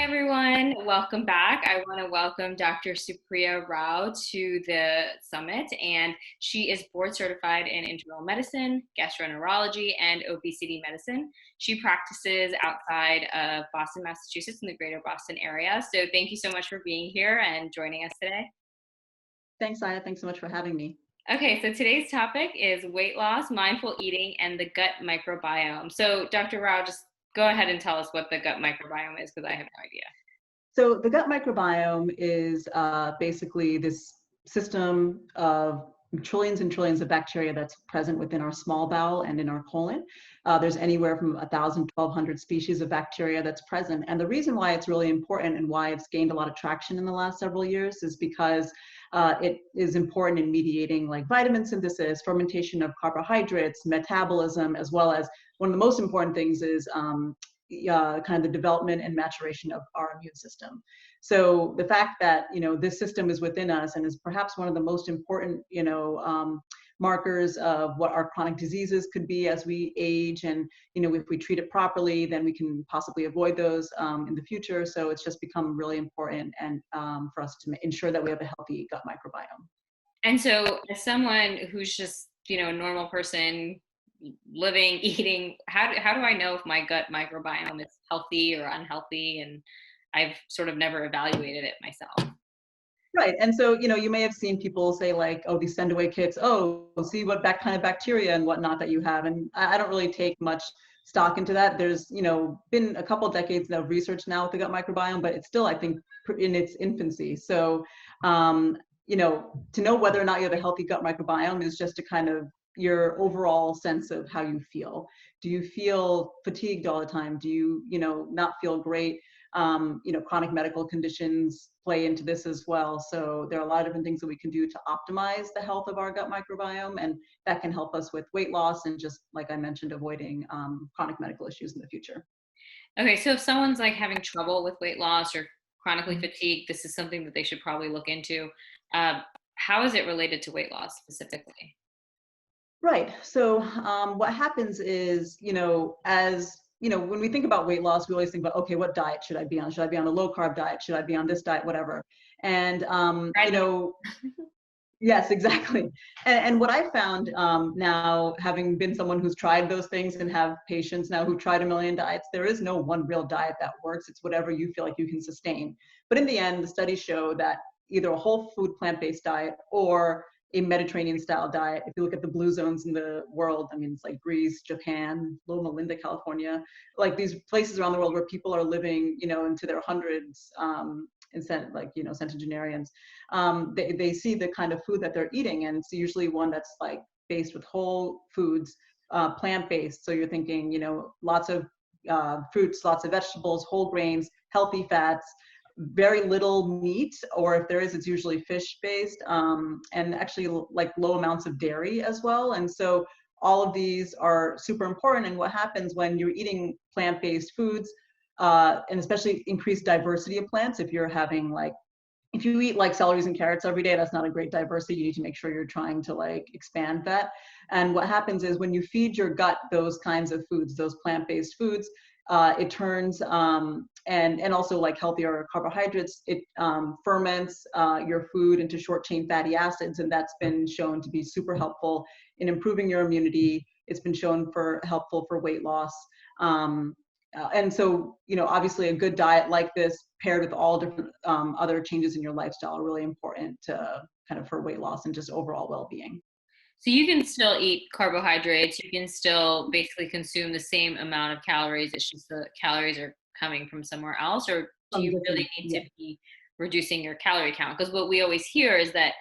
everyone. Welcome back. I want to welcome Dr. Supriya Rao to the summit, and she is board certified in internal medicine, gastroenterology, and obesity medicine. She practices outside of Boston, Massachusetts, in the greater Boston area. So, thank you so much for being here and joining us today. Thanks, Aya. Thanks so much for having me. Okay, so today's topic is weight loss, mindful eating, and the gut microbiome. So, Dr. Rao, just go ahead and tell us what the gut microbiome is because I have no idea. So the gut microbiome is basically this system of trillions and trillions of bacteria that's present within our small bowel and in our colon. There's anywhere from 1,000, 1,200 species of bacteria that's present. And the reason why it's really important and why it's gained a lot of traction in the last several years is because it is important in mediating like vitamin synthesis, fermentation of carbohydrates, metabolism, as well as one of the most important things is kind of the development and maturation of our immune system. So the fact that this system is within us and is perhaps one of the most important markers of what our chronic diseases could be as we age, and if we treat it properly, then we can possibly avoid those in the future. So it's just become really important and for us to ensure that we have a healthy gut microbiome. And so, as someone who's just, a normal person living, eating, how do I know if my gut microbiome is healthy or unhealthy? And I've sort of never evaluated it myself. Right. And so, you may have seen people say like, oh, these send away kits, oh, see what kind of bacteria and whatnot that you have. And I don't really take much stock into that. There's, been a couple of decades of research now with the gut microbiome, but it's still, I think, in its infancy. So, to know whether or not you have a healthy gut microbiome is just a kind of your overall sense of how you feel. Do you feel fatigued all the time? Do you, not feel great? Chronic medical conditions play into this as well. So there are a lot of different things that we can do to optimize the health of our gut microbiome, and that can help us with weight loss and just, like I mentioned, avoiding chronic medical issues in the future. Okay, so if someone's like having trouble with weight loss or chronically fatigued, this is something that they should probably look into. How is it related to weight loss specifically? Right. So what happens is, as when we think about weight loss, we always think about, okay, what diet should I be on? Should I be on a low carb diet? Should I be on this diet? Whatever. And, Right. yes, exactly. And what I found now, having been someone who's tried those things and have patients now who tried a million diets, there is no one real diet that works. It's whatever you feel like you can sustain. But in the end, the studies show that either a whole food plant-based diet or a Mediterranean style diet. If you look at the blue zones in the world, I mean, it's like Greece, Japan, Loma Linda, California, like these places around the world where people are living, into their hundreds, centenarians, they see the kind of food that they're eating, and it's usually one that's like based with whole foods, plant-based. So you're thinking, lots of fruits, lots of vegetables, whole grains, healthy fats, very little meat, or if there is, it's usually fish based, and actually like low amounts of dairy as well. And so all of these are super important. And what happens when you're eating plant-based foods, and especially increased diversity of plants, if you're having like, if you eat like celeries and carrots every day, that's not a great diversity. You need to make sure you're trying to like expand that. And what happens is when you feed your gut those kinds of foods, those plant-based foods, it turns and also like healthier carbohydrates, it ferments your food into short chain fatty acids, and that's been shown to be super helpful in improving your immunity. It's been shown for helpful for weight loss. And so, obviously a good diet like this paired with all different other changes in your lifestyle are really important to kind of for weight loss and just overall well-being. So you can still eat carbohydrates. You can still basically consume the same amount of calories. It's just the calories are coming from somewhere else, or do you really need Yeah. to be reducing your calorie count? Because what we always hear is that,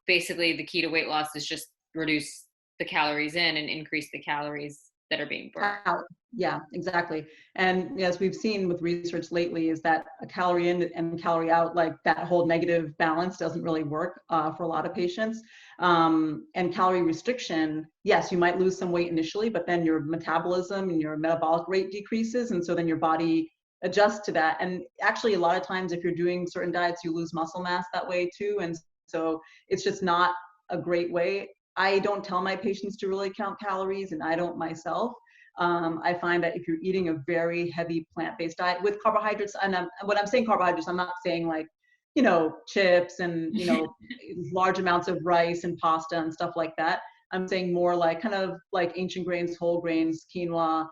basically the key to weight loss is just reduce the calories in and increase the calories that are being burned. Out. Yeah, exactly. And as we've seen with research lately, is that a calorie in and calorie out, like that whole negative balance doesn't really work for a lot of patients. And calorie restriction, yes, you might lose some weight initially, but then your metabolism and your metabolic rate decreases. And so then your body adjusts to that. And actually, a lot of times, if you're doing certain diets, you lose muscle mass that way too. And so it's just not a great way. I don't tell my patients to really count calories, and I don't myself. I find that if you're eating a very heavy plant-based diet with carbohydrates, and when I'm saying carbohydrates, I'm not saying like, chips and, large amounts of rice and pasta and stuff like that. I'm saying more like kind of like ancient grains, whole grains, quinoa.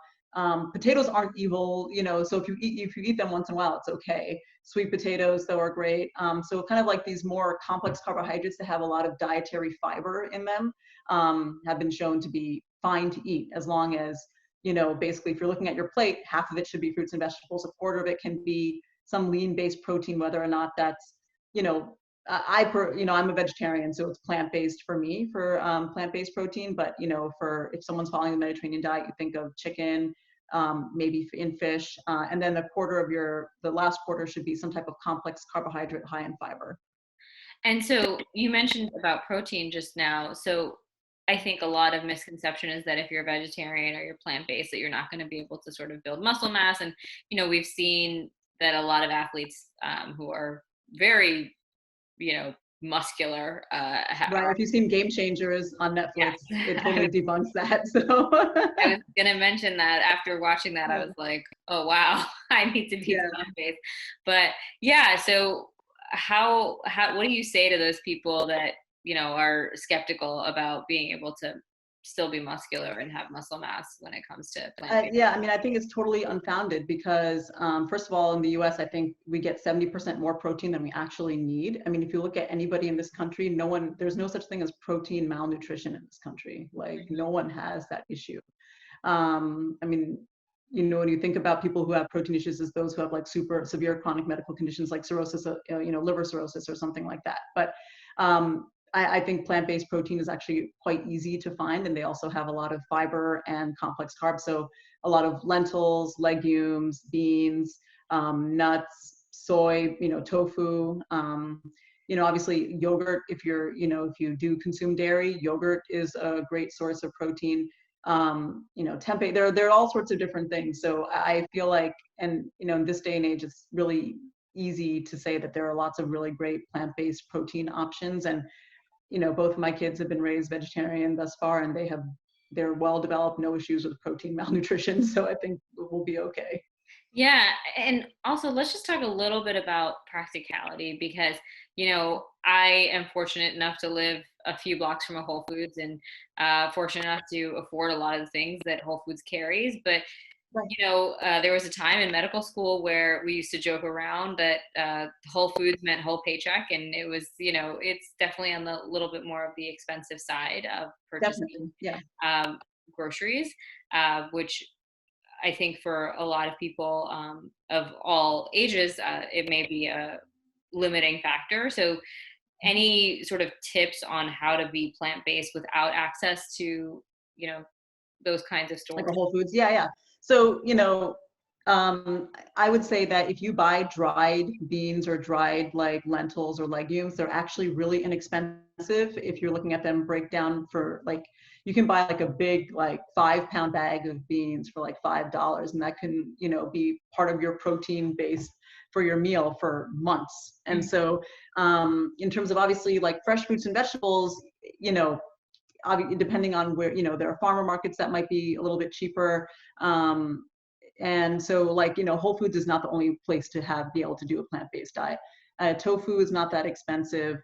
Potatoes aren't evil, so if you eat them once in a while, it's okay. Sweet potatoes, though, are great. So kind of like these more complex carbohydrates that have a lot of dietary fiber in them have been shown to be fine to eat, as long as, basically if you're looking at your plate, half of it should be fruits and vegetables, a quarter of it can be some lean-based protein, whether or not that's, I'm a vegetarian, so it's plant-based for me for plant-based protein. But for if someone's following the Mediterranean diet, you think of chicken, maybe in fish, and then the last quarter should be some type of complex carbohydrate high in fiber. And so you mentioned about protein just now. So I think a lot of misconception is that if you're a vegetarian or you're plant-based, that you're not going to be able to sort of build muscle mass. And, we've seen that a lot of athletes who are very, muscular. Right. If you've seen Game Changers on Netflix, Yes. it totally debunks that. So I was going to mention that after watching that, I was like, oh, wow, I need to be plant-based. But yeah, so what do you say to those people that, are skeptical about being able to still be muscular and have muscle mass when it comes to plant-based? Yeah, I mean, I think it's totally unfounded because, first of all, in the US, I think we get 70% more protein than we actually need. I mean, if you look at anybody in this country, there's no such thing as protein malnutrition in this country. Like, no one has that issue. I mean, when you think about people who have protein issues, as those who have like super severe chronic medical conditions like cirrhosis, liver cirrhosis or something like that. But I think plant-based protein is actually quite easy to find, and they also have a lot of fiber and complex carbs. So a lot of lentils, legumes, beans, nuts, soy, tofu. Obviously yogurt. If you do consume dairy, yogurt is a great source of protein. Tempeh. There are all sorts of different things. So I feel like, and in this day and age, it's really easy to say that there are lots of really great plant-based protein options. And both of my kids have been raised vegetarian thus far, and they're well developed, no issues with protein malnutrition. So I think we'll be okay. Yeah. And also, let's just talk a little bit about practicality because, I am fortunate enough to live a few blocks from a Whole Foods and fortunate enough to afford a lot of the things that Whole Foods carries. But Right. there was a time in medical school where we used to joke around that Whole Foods meant whole paycheck, and it was, it's definitely on the little bit more of the expensive side of purchasing Definitely. Yeah. groceries, which I think for a lot of people of all ages, it may be a limiting factor. So, any sort of tips on how to be plant-based without access to, those kinds of Like stores? a Whole Foods. Yeah, yeah. So, I would say that if you buy dried beans or dried like lentils or legumes, they're actually really inexpensive. If you're looking at them breakdown for like, you can buy like a big like 5-pound bag of beans for like $5, and that can, be part of your protein base for your meal for months. And so, in terms of obviously like fresh fruits and vegetables, depending on where, there are farmer markets that might be a little bit cheaper. And so like, Whole Foods is not the only place to be able to do a plant-based diet. Tofu is not that expensive.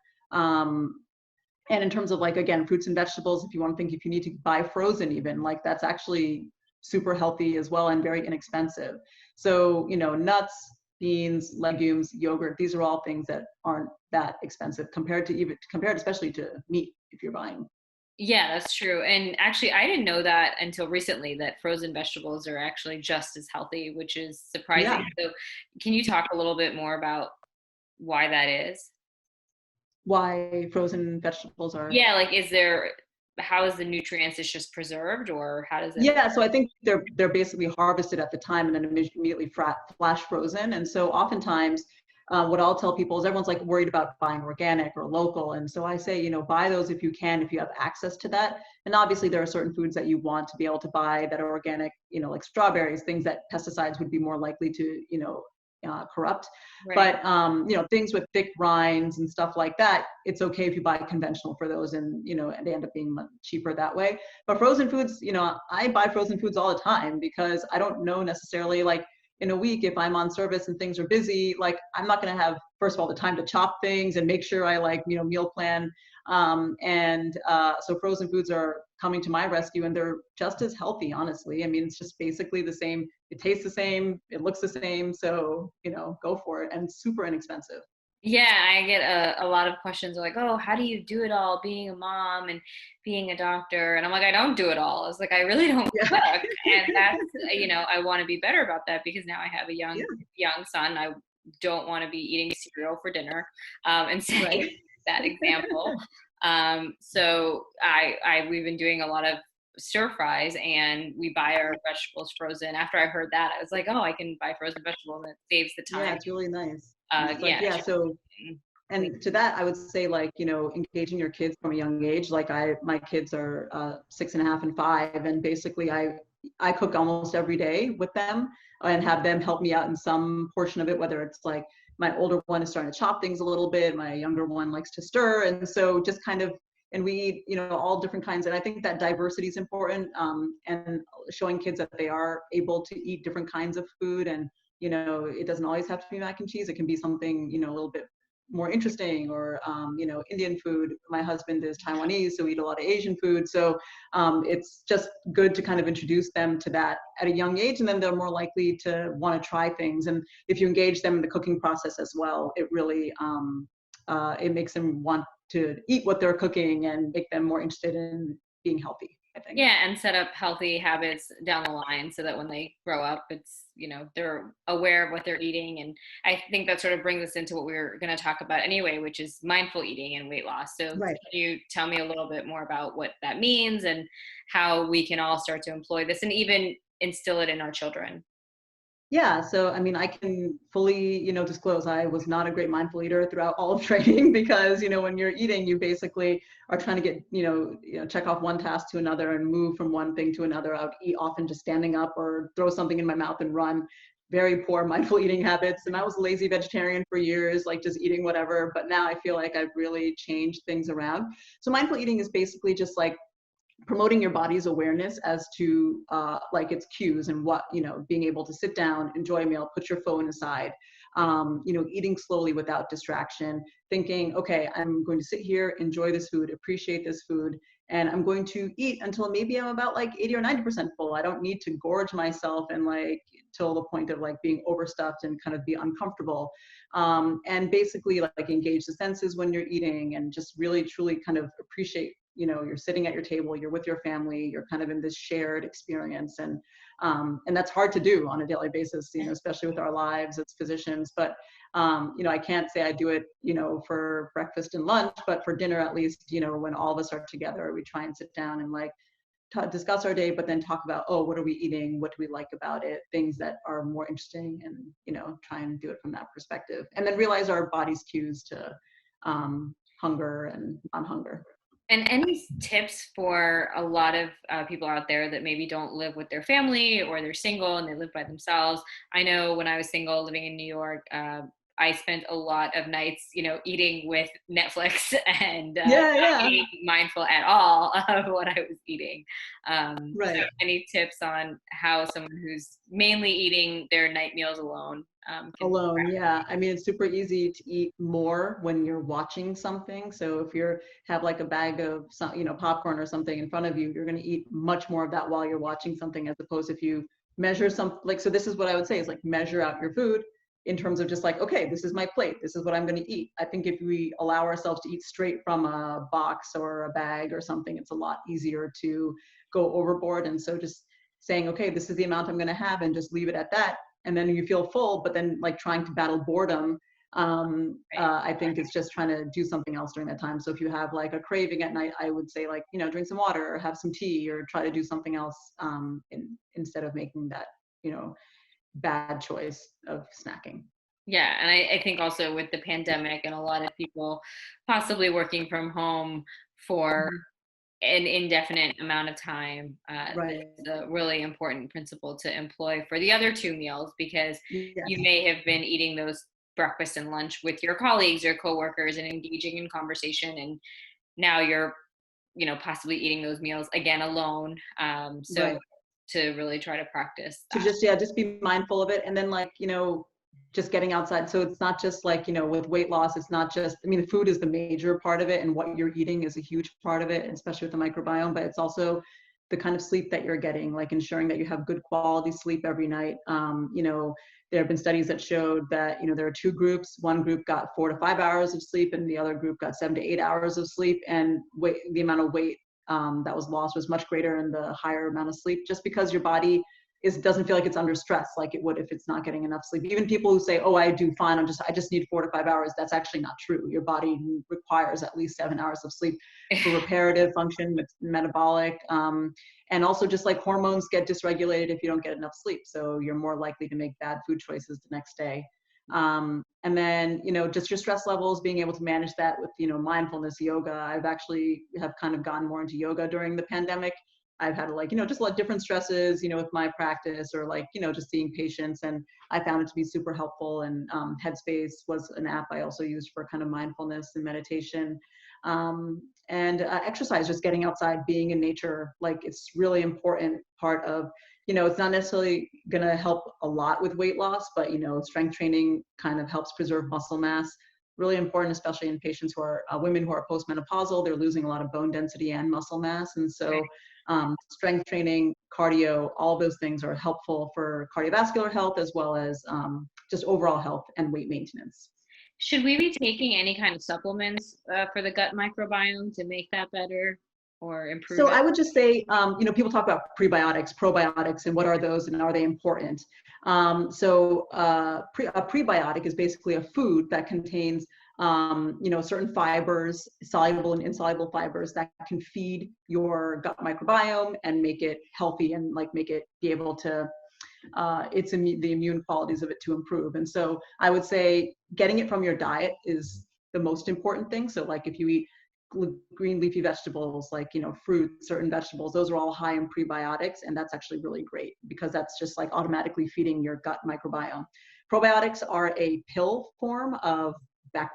And in terms of like, again, fruits and vegetables, if you need to buy frozen even, like that's actually super healthy as well and very inexpensive. So, nuts, beans, legumes, yogurt, these are all things that aren't that expensive compared especially to meat if you're buying. Yeah, that's true. And actually, I didn't know that until recently that frozen vegetables are actually just as healthy, which is surprising. Yeah. So, can you talk a little bit more about why that is? Why frozen vegetables are. Yeah, like how is the nutrients? It's just preserved, or how does it? Yeah, so I think they're basically harvested at the time and then immediately flash frozen. And so oftentimes, what I'll tell people is everyone's like worried about buying organic or local, and so I say, buy those if you can, if you have access to that. And obviously, there are certain foods that you want to be able to buy that are organic, like strawberries, things that pesticides would be more likely to, corrupt. Right. But things with thick rinds and stuff like that, it's okay if you buy conventional for those, and they end up being much cheaper that way. But frozen foods, I buy frozen foods all the time because I don't know necessarily, like, in a week, if I'm on service and things are busy, like, I'm not going to have, first of all, the time to chop things and make sure I, like, meal plan. So frozen foods are coming to my rescue, and they're just as healthy, honestly. I mean, it's just basically the same. It tastes the same. It looks the same. So, go for it. And super inexpensive. Yeah, I get a lot of questions like, oh, how do you do it all, being a mom and being a doctor? And I'm like, I don't do it all. It's like, I really don't Yeah. cook. And that's, I want to be better about that because now I have a Yeah. young son. I don't want to be eating cereal for dinner, and setting Right. that example. So we've been doing a lot of stir fries, and we buy our vegetables frozen. After I heard that, I was like, oh, I can buy frozen vegetables and it saves the Yeah, time. it's really nice. And it's like, Yeah. yeah, so, and to that, I would say, like, engaging your kids from a young age. Like, my kids are 6.5 and 5, and basically I cook almost every day with them and have them help me out in some portion of it, whether it's like my older one is starting to chop things a little bit, my younger one likes to stir. And so just kind of, and we eat, all different kinds. And I think that diversity is important, and showing kids that they are able to eat different kinds of food. And it doesn't always have to be mac and cheese. It can be something, a little bit more interesting, or Indian food. My husband is Taiwanese, so we eat a lot of Asian food. So it's just good to kind of introduce them to that at a young age, and then they're more likely to want to try things. And if you engage them in the cooking process as well, it really it makes them want to eat what they're cooking and make them more interested in being healthy, I think. Yeah, and set up healthy habits down the line so that when they grow up, it's, they're aware of what they're eating. And I think that sort of brings us into what we were going to talk about anyway, which is mindful eating and weight loss. So can Right. you tell me a little bit more about what that means and how we can all start to employ this and even instill it in our children? Yeah, so I mean, I can fully, disclose I was not a great mindful eater throughout all of training, because, when you're eating, you basically are trying to get, check off one task to another and move from one thing to another. I would eat often just standing up or throw something in my mouth and run. Very poor mindful eating habits. And I was a lazy vegetarian for years, like just eating whatever. But now I feel like I've really changed things around. So mindful eating is basically just like promoting your body's awareness as to like its cues, and what, being able to sit down, enjoy a meal, put your phone aside, eating slowly without distraction, thinking, okay, I'm going to sit here, enjoy this food, appreciate this food, and I'm going to eat until maybe I'm about like 80 or 90% full. I don't need to gorge myself and like till the point of like being overstuffed and kind of be uncomfortable. And basically like engage the senses when you're eating, and just really truly kind of appreciate, you're sitting at your table, you're with your family, you're kind of in this shared experience. And that's hard to do on a daily basis, especially with our lives as physicians. But I can't say I do it, for breakfast and lunch, but for dinner, at least, when all of us are together, we try and sit down and like discuss our day, but then talk about, oh, what are we eating, what do we like about it, things that are more interesting, and try and do it from that perspective, and then realize our body's cues to hunger and non-hunger. And any tips for a lot of people out there that maybe don't live with their family, or they're single and they live by themselves? I know when I was single living in New York, I spent a lot of nights, eating with Netflix and Yeah, not yeah. being mindful at all of what I was eating. So Right. any tips on how someone who's mainly eating their night meals alone can Alone, yeah. I mean, it's super easy to eat more when you're watching something. So if you have like a bag of some, popcorn or something in front of you, you're going to eat much more of that while you're watching something, as opposed if you measure some, like, so this is what I would say is like measure out your food in terms of just like, okay, this is my plate, this is what I'm going to eat. I think if we allow ourselves to eat straight from a box or a bag or something, it's a lot easier to go overboard. And so just saying, okay, this is the amount I'm going to have, and just leave it at that, and then you feel full, but then like trying to battle boredom, I think it's just trying to do something else during that time. So if you have like a craving at night, I would say like, drink some water or have some tea or try to do something else, instead of making that, bad choice of snacking. Yeah, and I think also with the pandemic and a lot of people possibly working from home for Mhm. an indefinite amount of time. Right. That's a really important principle to employ for the other two meals, because you Yes. may have been eating those breakfast and lunch with your colleagues or coworkers and engaging in conversation, and now you're, possibly eating those meals again alone. So Right. to really try to practice To that. just, yeah, just be mindful of it. And then like, just getting outside. So it's not just like, with weight loss, it's not just, I mean, the food is the major part of it and what you're eating is a huge part of it, especially with the microbiome, but it's also the kind of sleep that you're getting, like ensuring that you have good quality sleep every night. There have been studies that showed that, there are two groups. One group got 4 to 5 hours of sleep and the other group got 7 to 8 hours of sleep. And the amount of weight that was lost was much greater in the higher amount of sleep, just because your body doesn't feel like it's under stress like it would if it's not getting enough sleep. Even people who say, "Oh, I do fine. I just need 4 to 5 hours." That's actually not true. Your body requires at least 7 hours of sleep for reparative function, metabolic, and also just like hormones get dysregulated if you don't get enough sleep. So you're more likely to make bad food choices the next day. And then, just your stress levels, being able to manage that with, mindfulness, yoga. I've actually have kind of gotten more into yoga during the pandemic. I've had like, just a lot of different stresses, with my practice or like, just seeing patients. And I found it to be super helpful. And Headspace was an app I also used for kind of mindfulness and meditation. And exercise, just getting outside, being in nature, like it's really important part of, it's not necessarily going to help a lot with weight loss, but, strength training kind of helps preserve muscle mass. Really important, especially in patients who are women who are postmenopausal. They're losing a lot of bone density and muscle mass. And so strength training, cardio, all those things are helpful for cardiovascular health as well as just overall health and weight maintenance. Should we be taking any kind of supplements for the gut microbiome to make that better or improve So it? I would just say, people talk about prebiotics, probiotics, and what are those and are they important? A prebiotic is basically a food that contains, certain fibers, soluble and insoluble fibers that can feed your gut microbiome and make it healthy and like make it be able to, the immune qualities of it to improve. And so I would say getting it from your diet is the most important thing. So like if you eat green leafy vegetables, like, fruit, certain vegetables, those are all high in prebiotics. And that's actually really great because that's just like automatically feeding your gut microbiome. Probiotics are a pill form of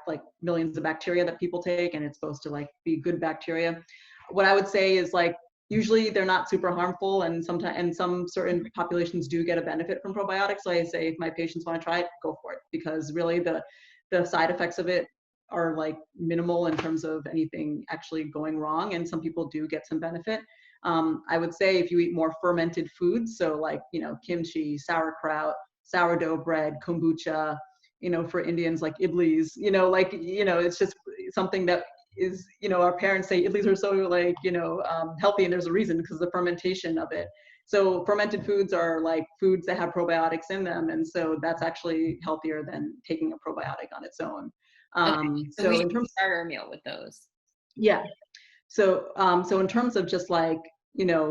like millions of bacteria that people take, and it's supposed to like be good bacteria. What I would say is like, usually they're not super harmful, and sometimes, and some certain populations do get a benefit from probiotics. So I say if my patients want to try it, go for it, because really the side effects of it are like minimal in terms of anything actually going wrong, and some people do get some benefit. I would say if you eat more fermented foods, so like, kimchi, sauerkraut, sourdough bread, kombucha, for Indians like idlis, it's just something that is, our parents say idlis are so like, healthy, and there's a reason because the fermentation of it. So fermented foods are like foods that have probiotics in them, and so that's actually healthier than taking a probiotic on its own. Okay, so we So should in terms, start our meal with those. yeah. So in terms of just like,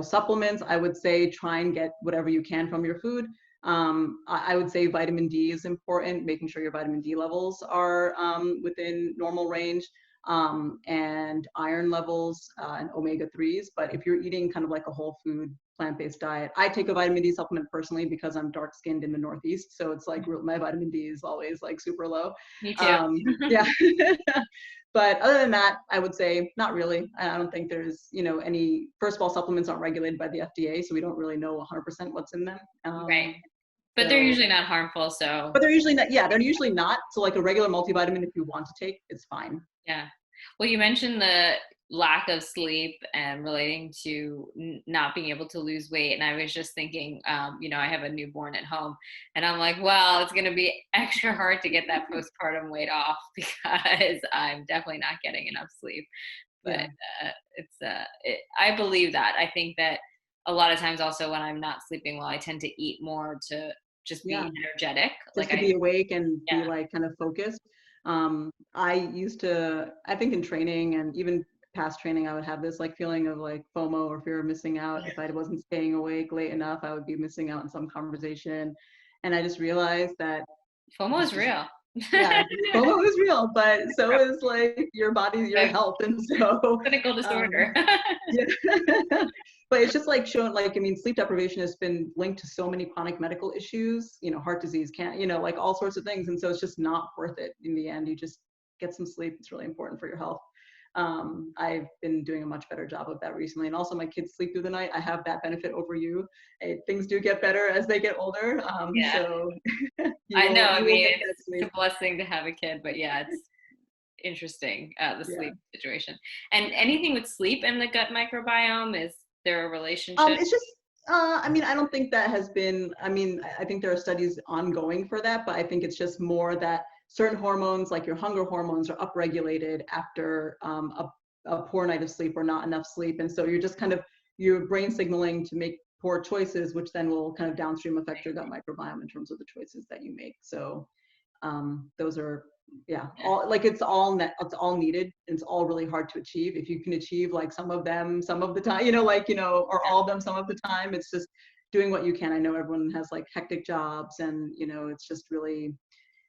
supplements, I would say try and get whatever you can from your food. I would say vitamin D is important, making sure your vitamin D levels are within normal range, and iron levels and omega-3s. But if you're eating kind of like a whole food, plant-based diet, I take a vitamin D supplement personally because I'm dark skinned in the Northeast. So it's like my vitamin D is always like super low. Me too. Yeah. But other than that, I would say not really. I don't think there's, any, first of all, supplements aren't regulated by the FDA, so we don't really know 100% what's in them. Right. But they're So, usually not harmful, so but they're usually not, yeah, they're usually not. So like a regular multivitamin, if you want to take, it's fine. yeah. Well, you mentioned the lack of sleep and relating to not being able to lose weight. And I was just thinking, I have a newborn at home, and I'm like, well, it's going to be extra hard to get that postpartum weight off because I'm definitely not getting enough sleep. But Yeah. I believe that. I think that a lot of times also when I'm not sleeping well, I tend to eat more to just be Yeah. energetic. Just Like to be awake and be yeah, like kind of focused. I think in training and even past training, I would have this like feeling of like FOMO or fear of missing out. If I wasn't staying awake late enough, I would be missing out on some conversation. And I just realized that FOMO is it's just, real. Yeah, FOMO is real, but so is like your body, your A health. And so, clinical disorder. yeah. But it's just like showing, like, I mean, sleep deprivation has been linked to so many chronic medical issues, heart disease, can't, like all sorts of things. And so it's just not worth it in the end. You just get some sleep. It's really important for your health. I've been doing a much better job of that recently. And also my kids sleep through the night. I have that benefit over you. Things do get better as they get older. Yeah, So I know. I you will mean, get that it's sleep. a blessing to have a kid, but yeah, it's interesting, the Yeah. sleep situation. And anything with sleep and the gut microbiome, is there a relationship? It's just, I mean, I don't think that has been, I mean, I think there are studies ongoing for that, but I think it's just more that certain hormones, like your hunger hormones, are upregulated after a poor night of sleep or not enough sleep. And so you're just kind of, your brain signaling to make poor choices, which then will kind of downstream affect your gut microbiome in terms of the choices that you make. So those are, yeah, all, like, it's all needed, and it's all really hard to achieve. If you can achieve like some of them some of the time, or all of them some of the time, it's just doing what you can. I know everyone has like hectic jobs, and it's just really,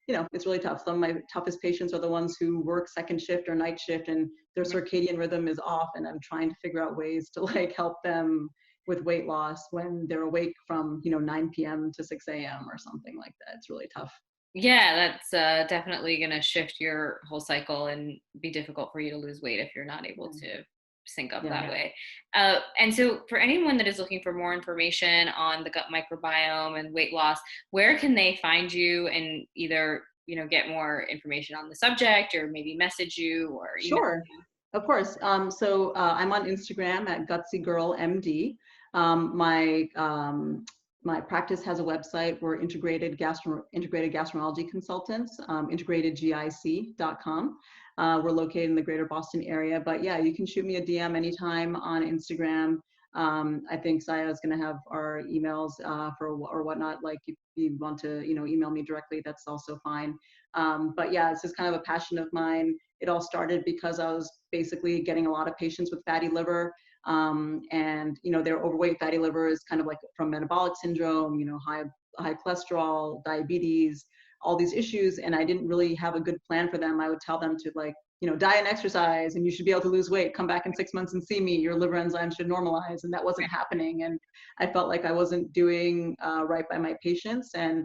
it's really tough. Some of my toughest patients are the ones who work second shift or night shift, and their circadian rhythm is off, and I'm trying to figure out ways to like help them with weight loss when they're awake from 9 p.m. to 6 a.m. or something like that. It's really tough. Yeah, that's definitely going to shift your whole cycle and be difficult for you to lose weight if you're not able to sync up Yeah. that way. And so, for anyone that is looking for more information on the gut microbiome and weight loss, where can they find you and either get more information on the subject, or maybe message you or email Sure, you? of course. So I'm on Instagram at gutsygirlmd. My practice has a website. We're integrated gastroenterology consultants, integratedgic.com. We're located in the greater Boston area, but yeah, you can shoot me a DM anytime on Instagram. I think Saya is going to have our emails or whatnot. Like, if you want to, email me directly, that's also fine. But yeah, it's just kind of a passion of mine. It all started because I was basically getting a lot of patients with fatty liver. And their overweight fatty liver is kind of like from metabolic syndrome, high cholesterol, diabetes, all these issues. And I didn't really have a good plan for them. I would tell them to, like, diet and exercise, and you should be able to lose weight, come back in 6 months and see me, your liver enzymes should normalize. And that wasn't happening. And I felt like I wasn't doing right by my patients. And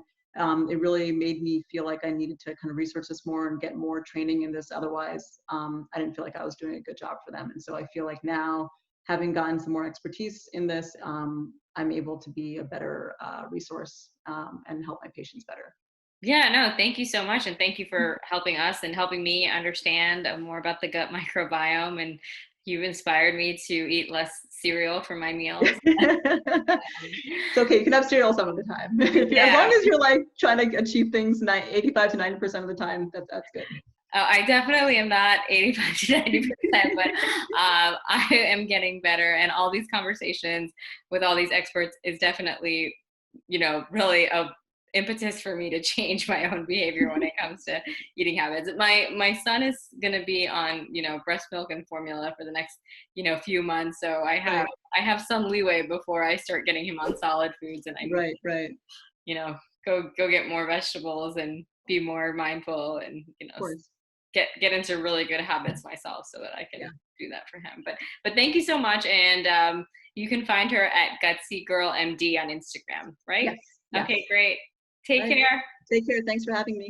it really made me feel like I needed to kind of research this more and get more training in this. Otherwise, I didn't feel like I was doing a good job for them. And so I feel like now, having gotten some more expertise in this, I'm able to be a better resource and help my patients better. Yeah, no, thank you so much. And thank you for helping us and helping me understand more about the gut microbiome. And you've inspired me to eat less cereal for my meals. It's okay. You can have cereal some of the time. As Yeah. long as you're like trying to achieve things 85 to 90% of the time, that's good. I definitely am not 85 to 90%, but I am getting better. And all these conversations with all these experts is definitely, really a impetus for me to change my own behavior when it comes to eating habits. My son is going to be on, breast milk and formula for the next, few months. So Right, I have some leeway before I start getting him on solid foods, and I need, right. go get more vegetables and be more mindful, and, Of course. get into really good habits myself so that I Yeah. can do that for him. But thank you so much. And you can find her at Gutsy Girl MD on Instagram, right? Yes. Yes. Okay, great. Take Right. care. Take care. Thanks for having me.